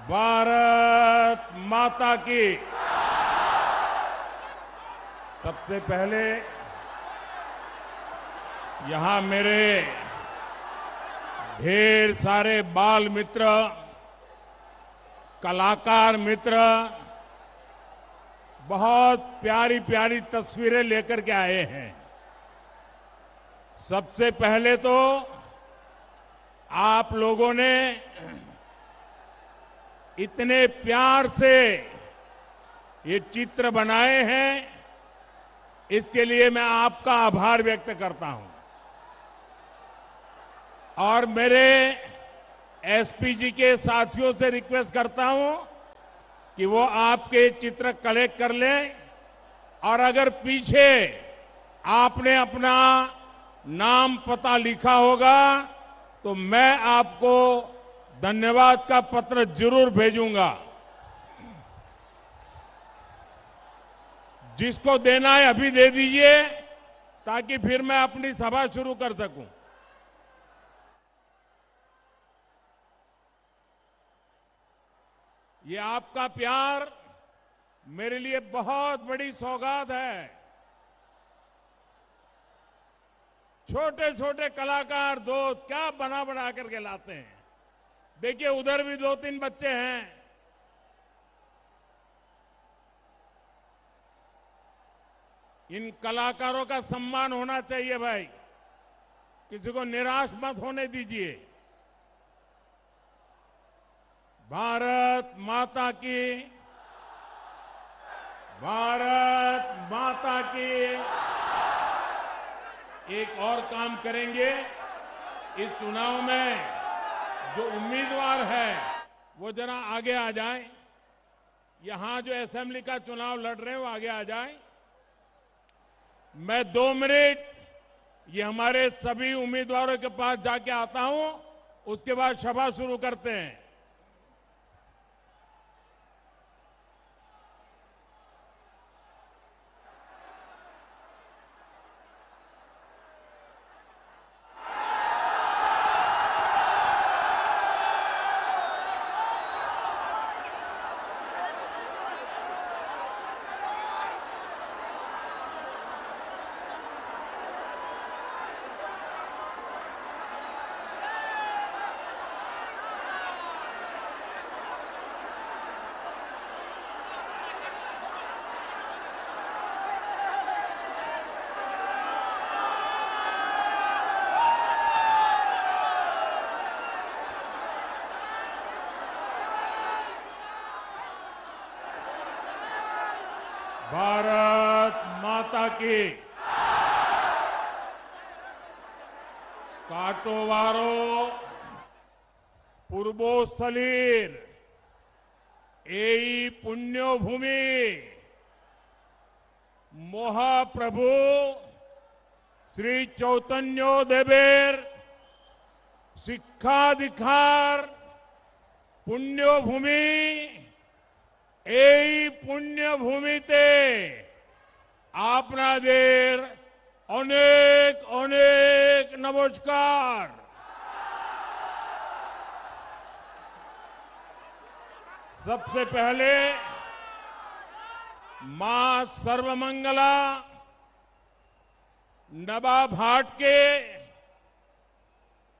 भारत माता की। सबसे पहले यहां मेरे ढेर सारे बाल मित्र, कलाकार मित्र बहुत प्यारी प्यारी तस्वीरें लेकर के आए हैं। सबसे पहले तो आप लोगों ने इतने प्यार से ये चित्र बनाए हैं, इसके लिए मैं आपका आभार व्यक्त करता हूं। और मेरे एसपीजी के साथियों से रिक्वेस्ट करता हूं कि वो आपके चित्र कलेक्ट कर लें, और अगर पीछे आपने अपना नाम पता लिखा होगा तो मैं आपको धन्यवाद का पत्र जरूर भेजूंगा। जिसको देना है अभी दे दीजिए, ताकि फिर मैं अपनी सभा शुरू कर सकूं। ये आपका प्यार मेरे लिए बहुत बड़ी सौगात है। छोटे छोटे कलाकार दोस्त क्या बना बना करके लाते हैं। देखिए उधर भी 2-3 बच्चे हैं। इन कलाकारों का सम्मान होना चाहिए भाई, किसी को निराश मत होने दीजिए। भारत माता की, भारत माता की। एक और काम करेंगे, इस चुनाव में जो उम्मीदवार है वो जरा आगे आ जाए। यहां जो असेंबली का चुनाव लड़ रहे हैं वो आगे आ जाए। मैं 2 मिनट ये हमारे सभी उम्मीदवारों के पास जाके आता हूं, उसके बाद सभा शुरू करते हैं। भारत माता की। काटोवारो पूर्वोस्थलीर एई पुण्यभूमि महाप्रभु श्री चैतन्य देवेर शिक्षाधिकार पुण्यभूमि এই পুণ্যভূমিতে আপনাদের অনেক অনেক নমস্কার। सबसे पहले मां सर्वमंगला नवाभाट के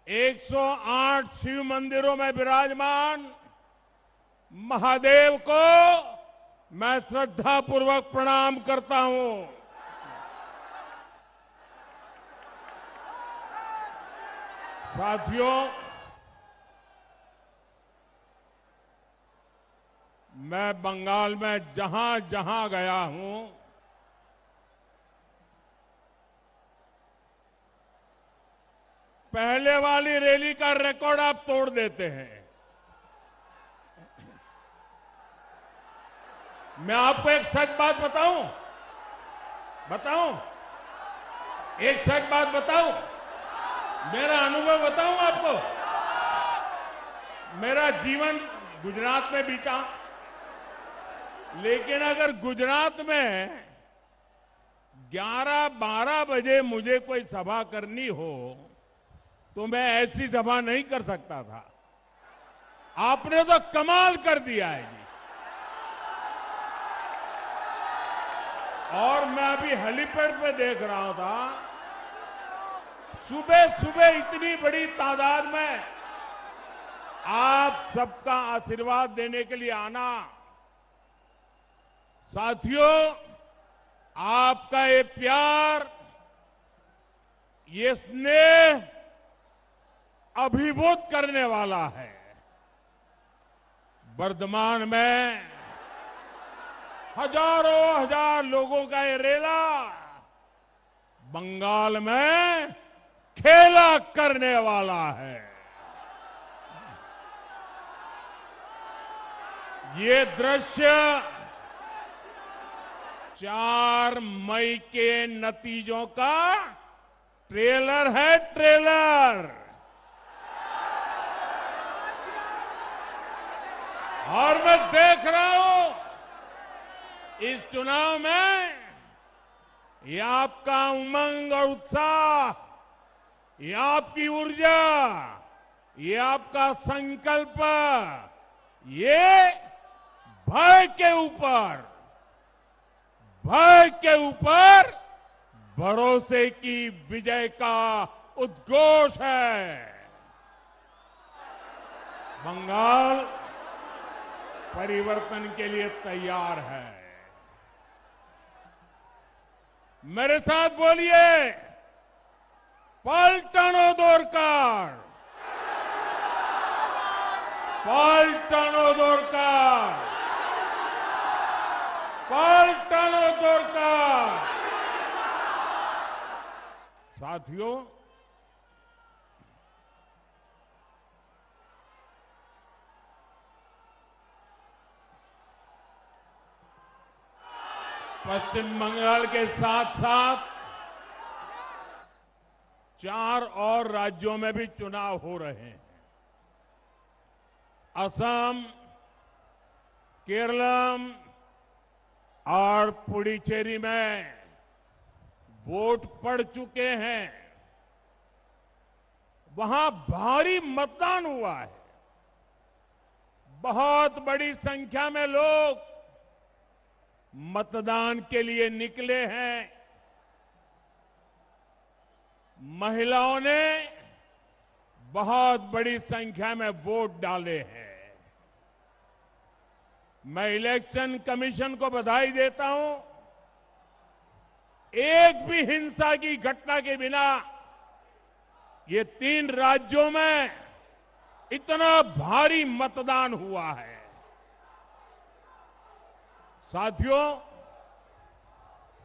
108 शिव मंदिरों में विराजमान महादेव को मैं श्रद्धापूर्वक प्रणाम करता हूं। साथियों, मैं बंगाल में जहां जहां गया हूं, पहले वाली रैली का रिकॉर्ड आप तोड़ देते हैं। मैं आपको एक सच बात बताऊं, एक सच बात बताऊं, मेरा अनुभव बताऊं आपको। मेरा जीवन गुजरात में बीता, लेकिन अगर गुजरात में 11-12 बजे मुझे कोई सभा करनी हो तो मैं ऐसी सभा नहीं कर सकता था। आपने तो कमाल कर दिया है जी। और मैं अभी हेलीपैड पे देख रहा था, सुबह सुबह इतनी बड़ी तादाद में आप सबका आशीर्वाद देने के लिए आना। साथियों, आपका ये प्यार, ये स्नेह अभिभूत करने वाला है। वर्धमान में हजारों हजार लोगों का ये रेला बंगाल में खेला करने वाला है। ये दृश्य 4 मई के नतीजों का ट्रेलर है, ट्रेलर। और मैं देख रहा हूं इस चुनाव में ये आपका उमंग और उत्साह, ये आपकी ऊर्जा, ये आपका संकल्प, ये भय के ऊपर भरोसे की विजय का उद्घोष है। बंगाल परिवर्तन के लिए तैयार है। मेरे साथ बोलिए, पलटनो दोरकार, पलटनो दोरकार, पलटनो दोरकार। साथियों, पश्चिम बंगाल के साथ साथ 4 और राज्यों में भी चुनाव हो रहे हैं। असम, केरलम और पुडुचेरी में वोट पड़ चुके हैं। वहां भारी मतदान हुआ है। बहुत बड़ी संख्या में लोग मतदान के लिए निकले हैं। महिलाओं ने बहुत बड़ी संख्या में वोट डाले हैं। मैं इलेक्शन कमीशन को बधाई देता हूं। एक भी हिंसा की घटना के बिना ये 3 राज्यों में इतना भारी मतदान हुआ है। साथियों,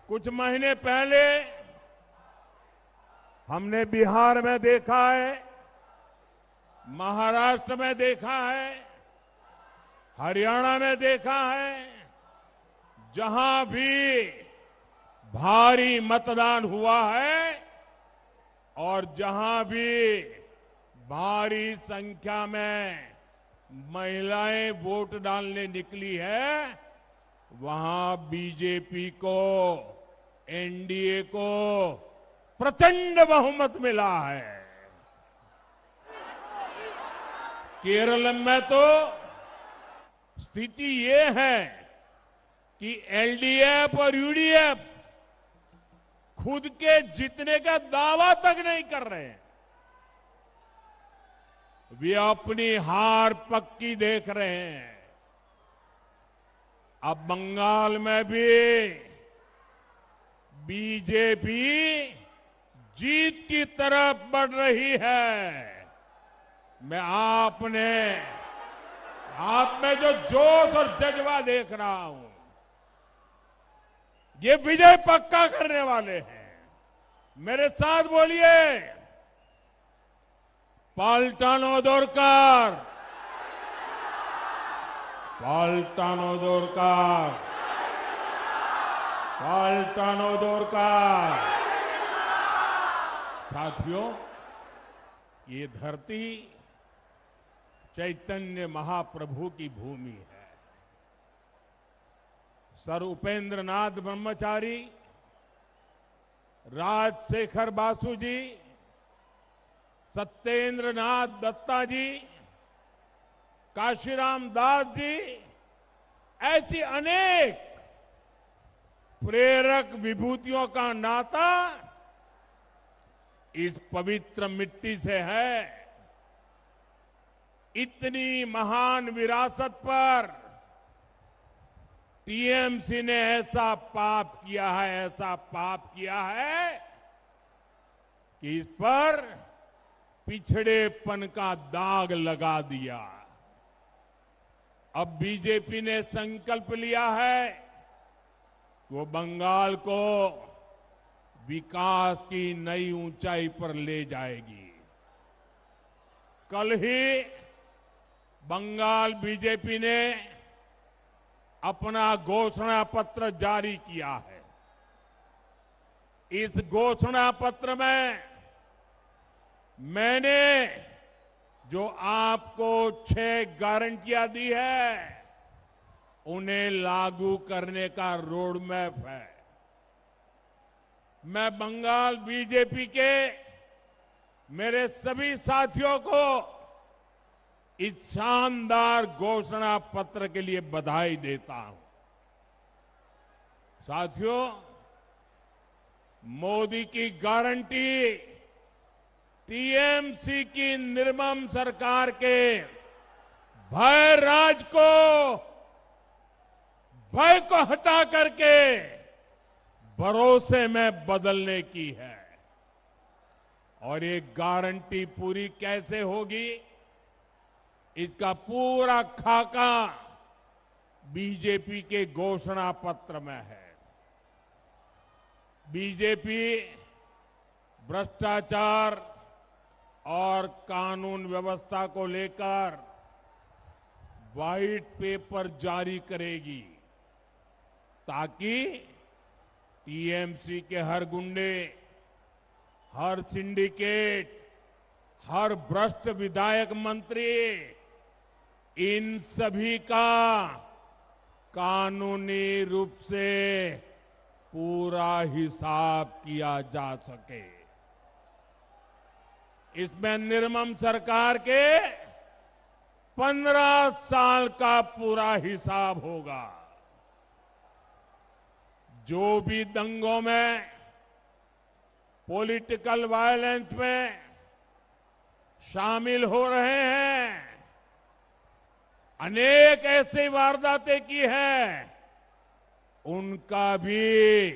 कुछ महीने पहले हमने बिहार में देखा है, महाराष्ट्र में देखा है, हरियाणा में देखा है, जहां भी भारी मतदान हुआ है और जहां भी भारी संख्या में महिलाएं वोट डालने निकली है, वहां बीजेपी को, एनडीए को प्रचंड बहुमत मिला है। केरल में तो स्थिति ये है कि एलडीएफ और यूडीएफ खुद के जीतने का दावा तक नहीं कर रहे हैं। वे अपनी हार पक्की देख रहे हैं। अब बंगाल में भी बीजेपी जीत की तरफ बढ़ रही है। मैं आप में जो जोश और जज्बा देख रहा हूं, ये विजय पक्का करने वाले हैं। मेरे साथ बोलिए, पलटनो दोरकार, पलटनो दोरकार, पलटनो दोरकार। साथियों, ये धरती चैतन्य महाप्रभु की भूमि है। सर उपेंद्र नाथ ब्रह्मचारी, राजशेखर बासु जी, सत्येंद्र नाथ दत्ता जी, काशीराम दास जी, ऐसी अनेक प्रेरक विभूतियों का नाता इस पवित्र मिट्टी से है। इतनी महान विरासत पर टीएमसी ने ऐसा पाप किया है कि इस पर पिछड़ेपन का दाग लगा दिया। अब बीजेपी ने संकल्प लिया है कि वो बंगाल को विकास की नई ऊंचाई पर ले जाएगी। कल ही बंगाल बीजेपी ने अपना घोषणा पत्र जारी किया है। इस घोषणा पत्र में मैंने जो आपको 6 गारंटियां दी है, उन्हें लागू करने का रोड मैप है। मैं बंगाल बीजेपी के मेरे सभी साथियों को इस शानदार घोषणा पत्र के लिए बधाई देता हूं। साथियों, मोदी की गारंटी टीएमसी की निर्मम सरकार के भय राज को हटा करके भरोसे में बदलने की है। और ये गारंटी पूरी कैसे होगी, इसका पूरा खाका बीजेपी के घोषणा पत्र में है। बीजेपी भ्रष्टाचार और कानून व्यवस्था को लेकर व्हाइट पेपर जारी करेगी, ताकि टीएमसी के हर गुंडे, हर सिंडिकेट, हर भ्रष्ट विधायक मंत्री, इन सभी का कानूनी रूप से पूरा हिसाब किया जा सके। इसमें निर्मम सरकार के 15 साल का पूरा हिसाब होगा। जो भी दंगों में, पॉलिटिकल वायलेंस में शामिल हो रहे हैं, अनेक ऐसी वारदातें की है, उनका भी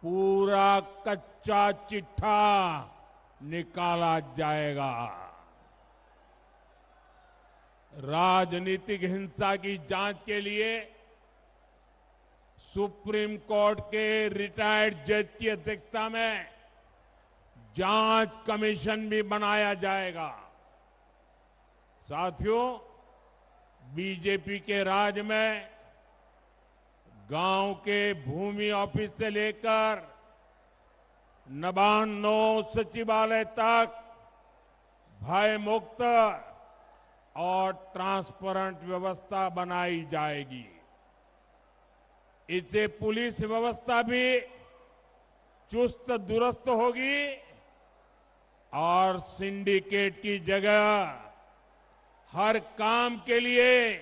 पूरा कच्चा चिट्ठा निकाला जाएगा। राजनीतिक हिंसा की जांच के लिए सुप्रीम कोर्ट के रिटायर्ड जज की अध्यक्षता में जांच कमीशन भी बनाया जाएगा। साथियों, बीजेपी के राज में गांव के भूमि ऑफिस से लेकर नबान्नो सचिवालय तक भय मुक्त और ट्रांसपेरेंट व्यवस्था बनाई जाएगी। इससे पुलिस व्यवस्था भी चुस्त दुरुस्त होगी और सिंडिकेट की जगह हर काम के लिए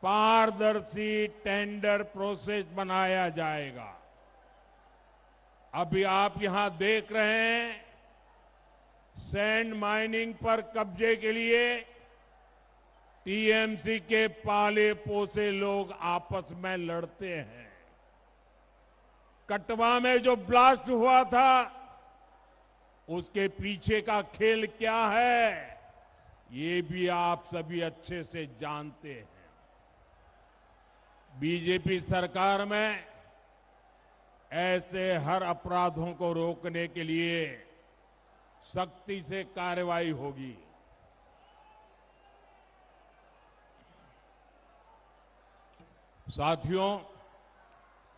पारदर्शी टेंडर प्रोसेस बनाया जाएगा। अभी आप यहां देख रहे हैं, सैंड माइनिंग पर कब्जे के लिए टीएमसी के पाले पोसे लोग आपस में लड़ते हैं। कटवा में जो ब्लास्ट हुआ था, उसके पीछे का खेल क्या है, ये भी आप सभी अच्छे से जानते हैं। बीजेपी सरकार में ऐसे हर अपराधों को रोकने के लिए सख्ती से कार्रवाई होगी। साथियों,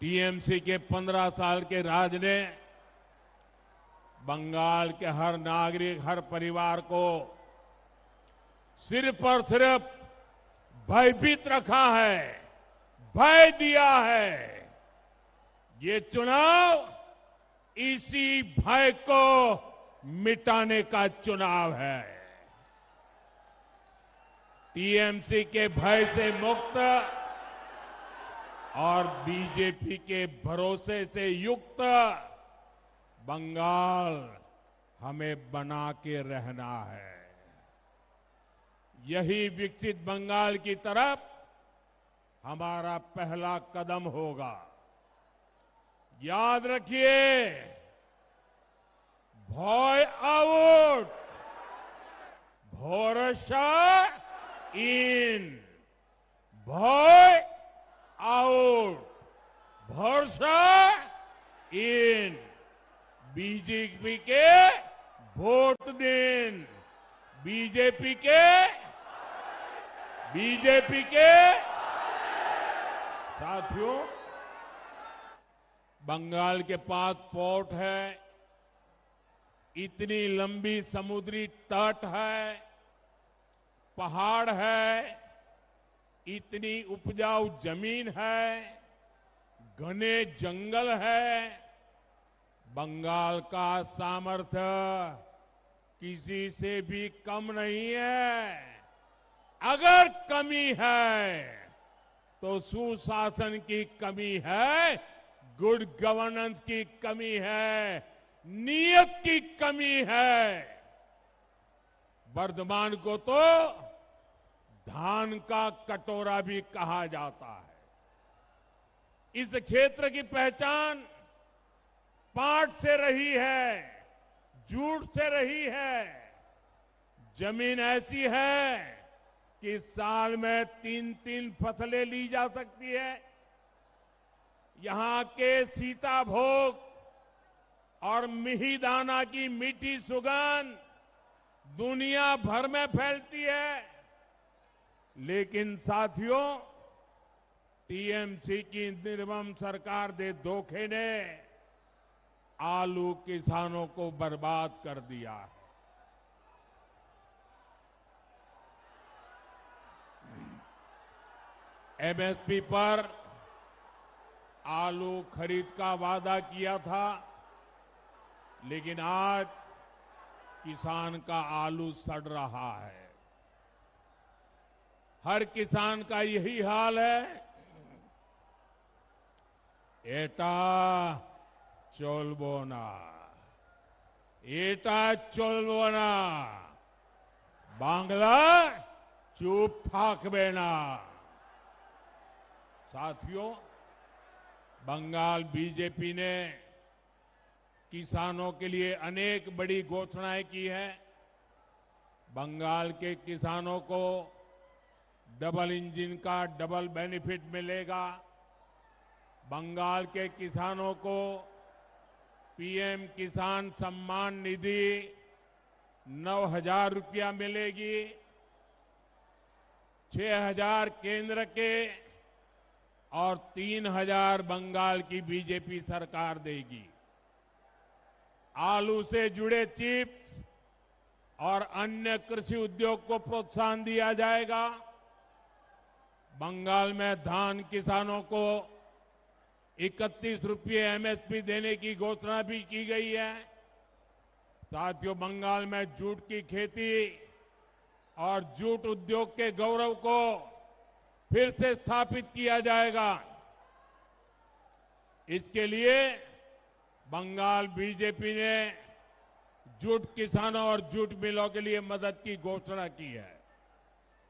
टीएमसी के 15 साल के राज ने बंगाल के हर नागरिक, हर परिवार को सिर्फ और सिर्फ भयभीत रखा है, भय दिया है। ये चुनाव इसी भय को मिटाने का चुनाव है। टीएमसी के भय से मुक्त और बीजेपी के भरोसे से युक्त बंगाल हमें बना के रहना है। यही विकसित बंगाल की तरफ हमारा पहला कदम होगा। याद रखिए, भय आउट, भरोसा इन। भय आउट, भरोसा इन। बीजेपी के वोट दिन, बीजेपी के साथियों, बंगाल के पास पोर्ट है, इतनी लंबी समुद्री तट है, पहाड़ है, इतनी उपजाऊ जमीन है, घने जंगल है। बंगाल का सामर्थ्य किसी से भी कम नहीं है। अगर कमी है तो सुशासन की कमी है, गुड गवर्नेंस की कमी है, नीयत की कमी है। वर्धमान को तो धान का कटोरा भी कहा जाता है। इस क्षेत्र की पहचान पाट से रही है, जूट से रही है। जमीन ऐसी है कि साल में 3-3 फसलें ली जा सकती है। यहां के सीताभोग और मिहिदाना की मीठी सुगंध दुनिया भर में फैलती है। लेकिन साथियों, टीएमसी की निर्मम सरकार दे धोखे ने आलू किसानों को बर्बाद कर दिया है। एमएसपी पर आलू खरीद का वादा किया था, लेकिन आज किसान का आलू सड़ रहा है। हर किसान का यही हाल है। एटा चोलबोना, एटा चोलबोना, बांग्ला चुप थाकबे ना। साथियों, बंगाल बीजेपी ने किसानों के लिए अनेक बड़ी घोषणाएं की है। बंगाल के किसानों को डबल इंजन का डबल बेनिफिट मिलेगा। बंगाल के किसानों को पीएम किसान सम्मान निधि 9,000 रुपया मिलेगी। 6,000 केंद्र के और 3,000 बंगाल की बीजेपी सरकार देगी। आलू से जुड़े चिप्स और अन्य कृषि उद्योग को प्रोत्साहन दिया जाएगा। बंगाल में धान किसानों को 31 रुपये एमएसपी देने की घोषणा भी की गई है। साथियों, बंगाल में जूट की खेती और जूट उद्योग के गौरव को फिर से स्थापित किया जाएगा। इसके लिए बंगाल बीजेपी ने जूट किसानों और जूट मिलों के लिए मदद की घोषणा की है।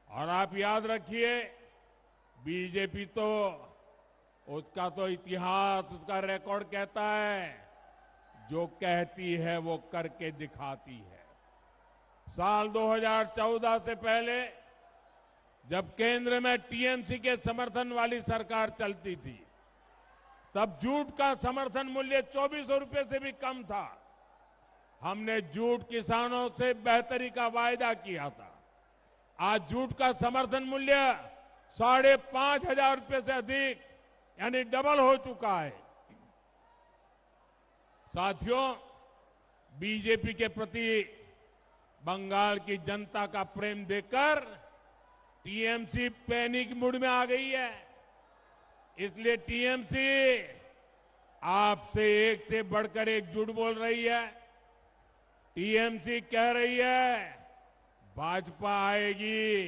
और आप याद रखिए, बीजेपी तो उसका तो इतिहास, उसका रिकॉर्ड कहता है, जो कहती है वो करके दिखाती है। साल 2014 से पहले जब केंद्र में टीएमसी के समर्थन वाली सरकार चलती थी, तब जूट का समर्थन मूल्य 2400 रुपये से भी कम था। हमने जूट किसानों से बेहतरी का वायदा किया था। आज जूट का समर्थन मूल्य 5,500 रुपये से अधिक, यानी डबल हो चुका है। साथियों, बीजेपी के प्रति बंगाल की जनता का प्रेम देखकर टीएमसी पैनिक मूड में आ गई है। इसलिए टीएमसी आपसे एक से बढ़कर एक झूठ बोल रही है। टीएमसी कह रही है भाजपा आएगी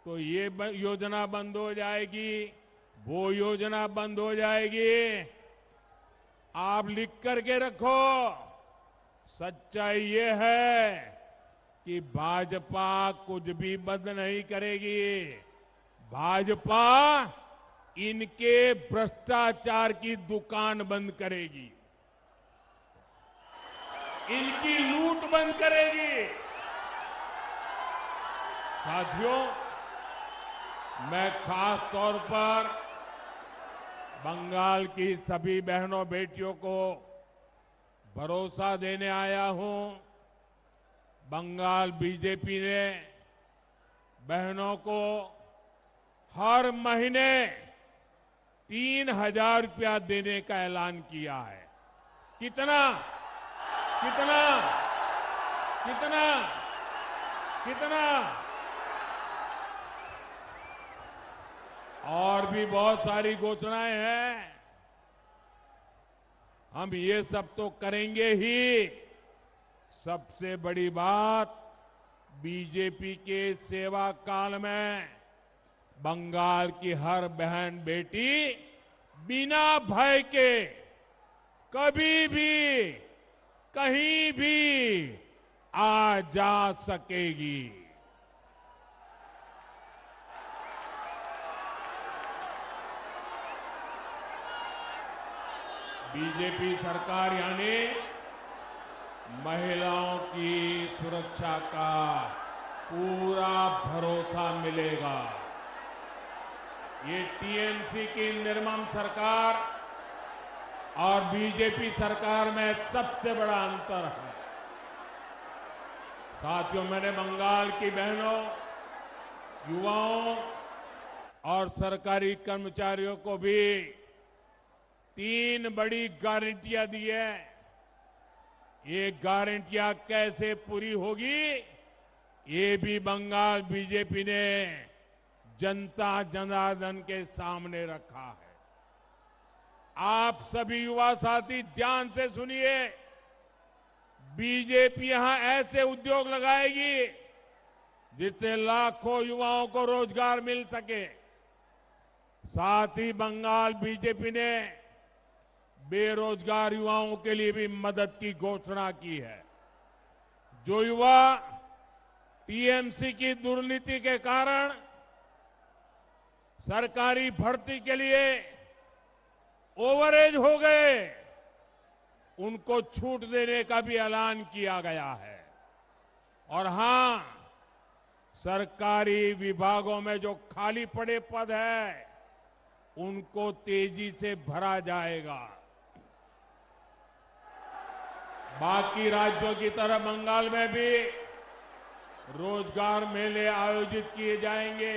तो ये योजना बंद हो जाएगी, वो योजना बंद हो जाएगी। आप लिख करके रखो, सच्चाई ये है कि भाजपा कुछ भी बंद नहीं करेगी। भाजपा इनके भ्रष्टाचार की दुकान बंद करेगी, इनकी लूट बंद करेगी। साथियों, मैं खास तौर पर बंगाल की सभी बहनों बेटियों को भरोसा देने आया हूं। बंगाल बीजेपी ने बहनों को हर महीने 3,000 रुपया देने का ऐलान किया है। कितना कितना कितना कितना और भी बहुत सारी घोषणाएं हैं। हम ये सब तो करेंगे ही। सबसे बड़ी बात, बीजेपी के सेवा काल में बंगाल की हर बहन बेटी बिना भय के कभी भी कहीं भी आ जा सकेगी। बीजेपी सरकार यानी महिलाओं की सुरक्षा का पूरा भरोसा मिलेगा। ये टीएमसी की निर्मम सरकार और बीजेपी सरकार में सबसे बड़ा अंतर है। साथियों, मैंने बंगाल की बहनों, युवाओं और सरकारी कर्मचारियों को भी 3 बड़ी गारंटियां दी है। ये गारंटियां कैसे पूरी होगी, ये भी बंगाल बीजेपी ने जनता जनार्दन के सामने रखा है। आप सभी युवा साथी ध्यान से सुनिए। बीजेपी यहां ऐसे उद्योग लगाएगी जिससे लाखों युवाओं को रोजगार मिल सके। साथ ही बंगाल बीजेपी ने बेरोजगार युवाओं के लिए भी मदद की घोषणा की है। जो युवा टीएमसी की दुर्नीति के कारण सरकारी भर्ती के लिए ओवरेज हो गए, उनको छूट देने का भी ऐलान किया गया है। और हां, सरकारी विभागों में जो खाली पड़े पद है, उनको तेजी से भरा जाएगा। बाकी राज्यों की तरह बंगाल में भी रोजगार मेले आयोजित किए जाएंगे।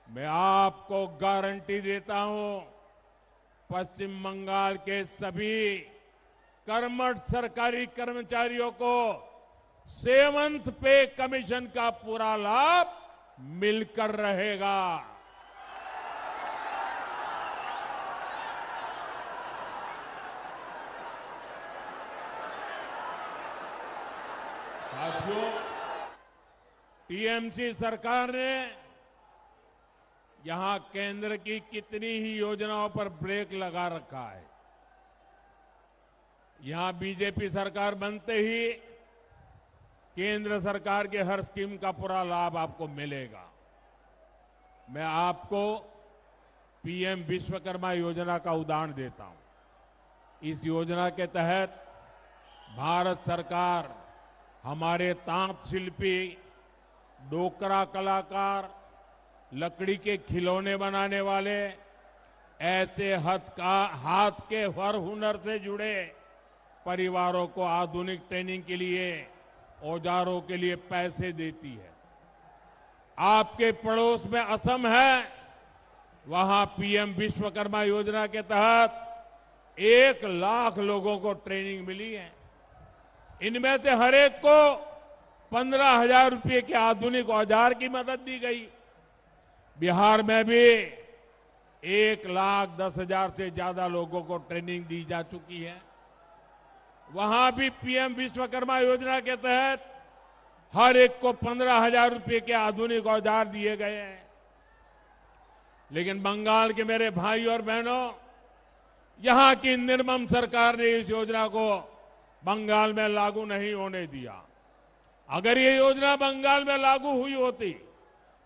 मैं आपको गारंटी देता हूं, पश्चिम बंगाल के सभी कर्मठ सरकारी कर्मचारियों को 7th पे कमीशन का पूरा लाभ मिलकर रहेगा। साथियों, टीएमसी सरकार ने यहां केंद्र की कितनी ही योजनाओं पर ब्रेक लगा रखा है। यहां बीजेपी सरकार बनते ही केंद्र सरकार के हर स्कीम का पूरा लाभ आपको मिलेगा। मैं आपको पीएम विश्वकर्मा योजना का उदाहरण देता हूं। इस योजना के तहत भारत सरकार हमारे तांत शिल्पी, डोकरा कलाकार, लकड़ी के खिलौने बनाने वाले, ऐसे हाथ के हर हुनर से जुड़े परिवारों को आधुनिक ट्रेनिंग के लिए, औजारों के लिए पैसे देती है। आपके पड़ोस में असम है, वहां पीएम विश्वकर्मा योजना के तहत 1 लाख लोगों को ट्रेनिंग मिली है। इनमें से हर एक को 15,000 रुपये के आधुनिक औजार की मदद दी गई। बिहार में भी 1,10,000 से ज्यादा लोगों को ट्रेनिंग दी जा चुकी है। वहां भी पीएम विश्वकर्मा योजना के तहत हर एक को 15,000 रुपए के आधुनिक औजार दिए गए हैं। लेकिन बंगाल के मेरे भाई और बहनों, यहां की निर्मम सरकार ने इस योजना को बंगाल में लागू नहीं होने दिया। अगर ये योजना बंगाल में लागू हुई होती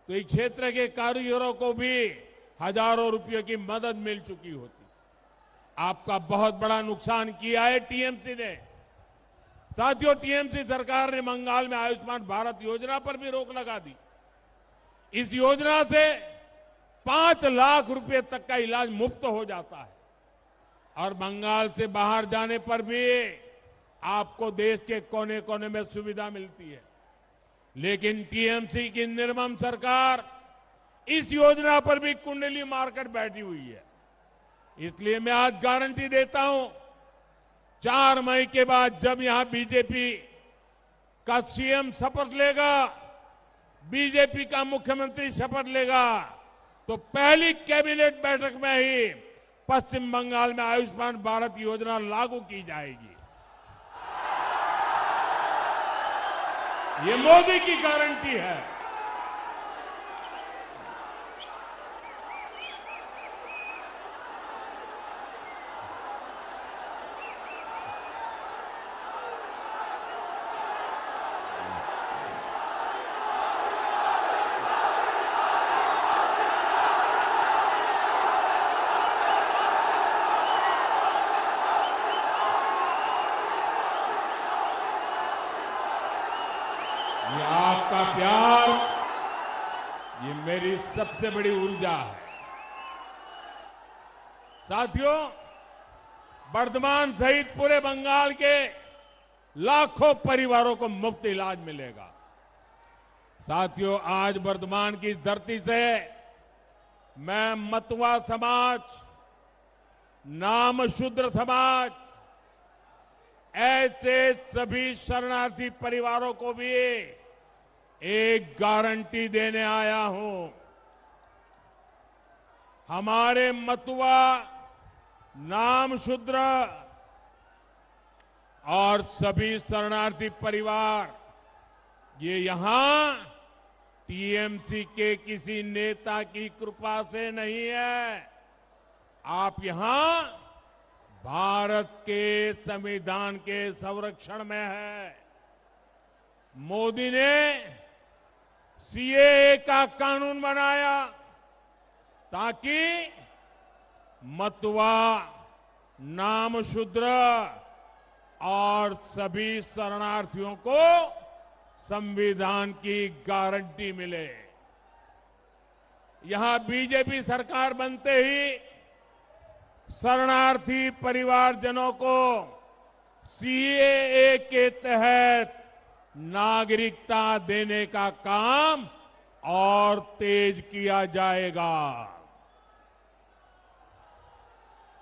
तो इस क्षेत्र के कारीगरों को भी हजारों रुपयों की मदद मिल चुकी होती। आपका बहुत बड़ा नुकसान किया है टीएमसी ने। साथियों, टीएमसी सरकार ने बंगाल में आयुष्मान भारत योजना पर भी रोक लगा दी। इस योजना से 5 लाख रुपए तक का इलाज मुफ्त हो जाता है और बंगाल से बाहर जाने पर भी आपको देश के कोने कोने में सुविधा मिलती है। लेकिन टीएमसी की निर्मम सरकार इस योजना पर भी कुंडली मारकर बैठी हुई है। इसलिए मैं आज गारंटी देता हूं, 4 मई के बाद जब यहां बीजेपी का सीएम शपथ लेगा, बीजेपी का मुख्यमंत्री शपथ लेगा, तो पहली कैबिनेट बैठक में ही पश्चिम बंगाल में आयुष्मान भारत योजना लागू की जाएगी। ये मोदी की गारंटी है। ये आपका प्यार, ये मेरी सबसे बड़ी ऊर्जा है। साथियों, बर्धमान सहित पूरे बंगाल के लाखों परिवारों को मुफ्त इलाज मिलेगा। साथियों, आज बर्धमान की इस धरती से मैं मतुआ समाज, नाम शूद्र समाज, ऐसे सभी शरणार्थी परिवारों को भी एक गारंटी देने आया हूं। हमारे मतुआ, नाम शूद्र और सभी शरणार्थी परिवार ये यहां टीएमसी के किसी नेता की कृपा से नहीं है। आप यहां भारत के संविधान के संरक्षण में है। मोदी ने सीएए का कानून बनाया ताकि मतुआ, नाम शूद्र और सभी शरणार्थियों को संविधान की गारंटी मिले। यहां बीजेपी सरकार बनते ही शरणार्थी परिवारजनों को सीएए के तहत नागरिकता देने का काम और तेज किया जाएगा।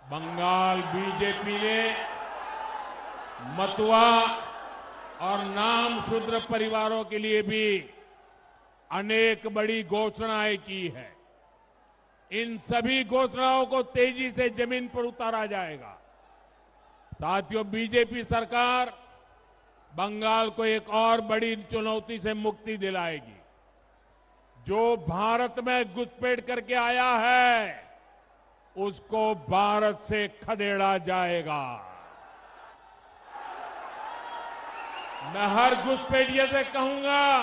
बंगाल बीजेपी ने मतुआ और नाम शूद्र परिवारों के लिए भी अनेक बड़ी घोषणाएं की है। इन सभी घोषणाओं को तेजी से जमीन पर उतारा जाएगा। साथियों, बीजेपी सरकार बंगाल को एक और बड़ी चुनौती से मुक्ति दिलाएगी। जो भारत में घुसपैठ करके आया है उसको भारत से खदेड़ा जाएगा। मैं हर घुसपैठिए से कहूंगा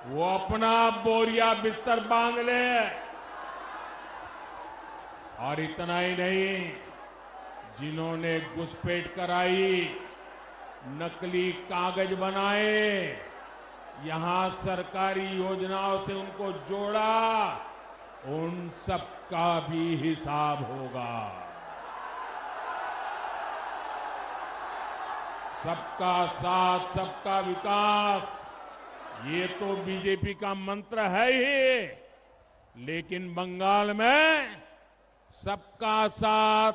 वो अपना बोरिया बिस्तर बांध ले। और इतना ही नहीं, जिन्होंने घुसपैठ कराई, नकली कागज बनाए, यहां सरकारी योजनाओं से उनको जोड़ा, उन सबका भी हिसाब होगा। सबका साथ, सबका विकास, ये तो बीजेपी का मंत्र है ही, लेकिन बंगाल में सबका साथ,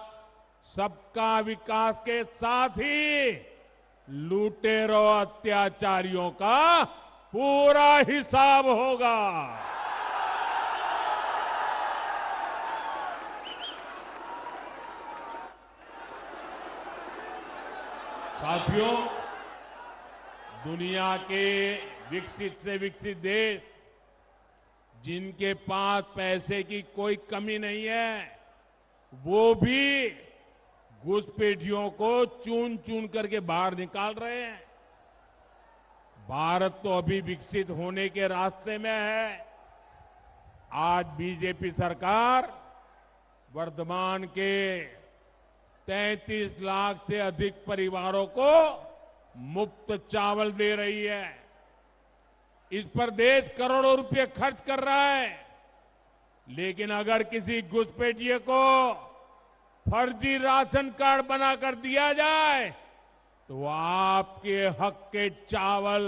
सबका विकास के साथ ही लुटेरों, अत्याचारियों का पूरा हिसाब होगा। साथियों, दुनिया के विकसित से विकसित देश, जिनके पास पैसे की कोई कमी नहीं है, वो भी घुसपैठियों को चुन चुन करके बाहर निकाल रहे हैं। भारत तो अभी विकसित होने के रास्ते में है। आज बीजेपी सरकार वर्तमान के 33 लाख से अधिक परिवारों को मुफ्त चावल दे रही है। इस पर देश करोड़ों रुपए खर्च कर रहा है, लेकिन अगर किसी घुसपैठिए को फर्जी राशन कार्ड बनाकर दिया जाए तो वो आपके हक के चावल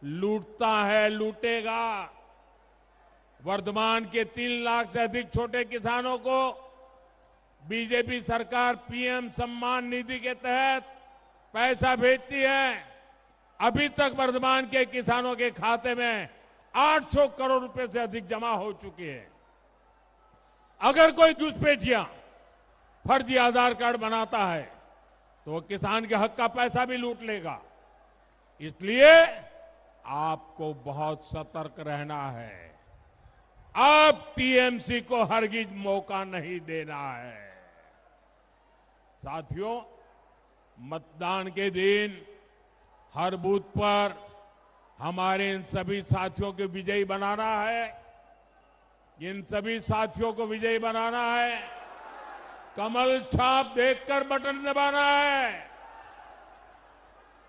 लूटता है, लूटेगा। वर्धमान के 3 लाख से अधिक छोटे किसानों को बीजेपी सरकार पीएम सम्मान निधि के तहत पैसा भेजती है। अभी तक वर्धमान के किसानों के खाते में 800 करोड़ रुपए से अधिक जमा हो चुके हैं। अगर कोई घुसपैठिया फर्जी आधार कार्ड बनाता है तो वो किसान के हक का पैसा भी लूट लेगा। इसलिए आपको बहुत सतर्क रहना है। अब टीएमसी को हरगिज मौका नहीं देना है। साथियों, मतदान के दिन हर बूथ पर हमारे इन सभी साथियों को विजयी बनाना है। इन सभी साथियों को विजयी बनाना है। कमल छाप देखकर बटन दबाना है।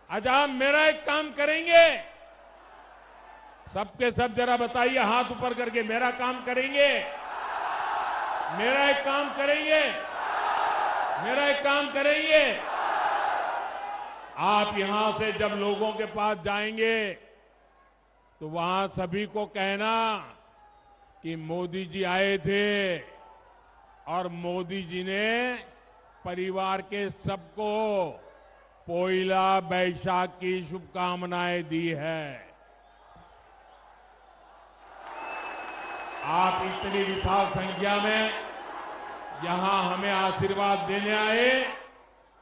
आज आप मेरा एक काम करेंगे, सबके सब जरा बताइए हाथ ऊपर करके, मेरा काम करेंगे, मेरा एक काम करेंगे, मेरा एक काम करेंगे। आप यहां से जब लोगों के पास जाएंगे तो वहां सभी को कहना कि मोदी जी आए थे और मोदी जी ने परिवार के सबको पोइला बैशाख की शुभकामनाएं दी है। आप इतनी विशाल संख्या में यहां हमें आशीर्वाद देने आए,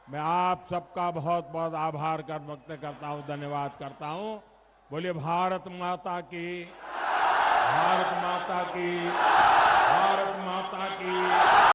मैं आप सबका बहुत बहुत आभार व्यक्त करता हूं, धन्यवाद करता हूं। बोलिए भारत माता की, भारत माता की, भारत माता की।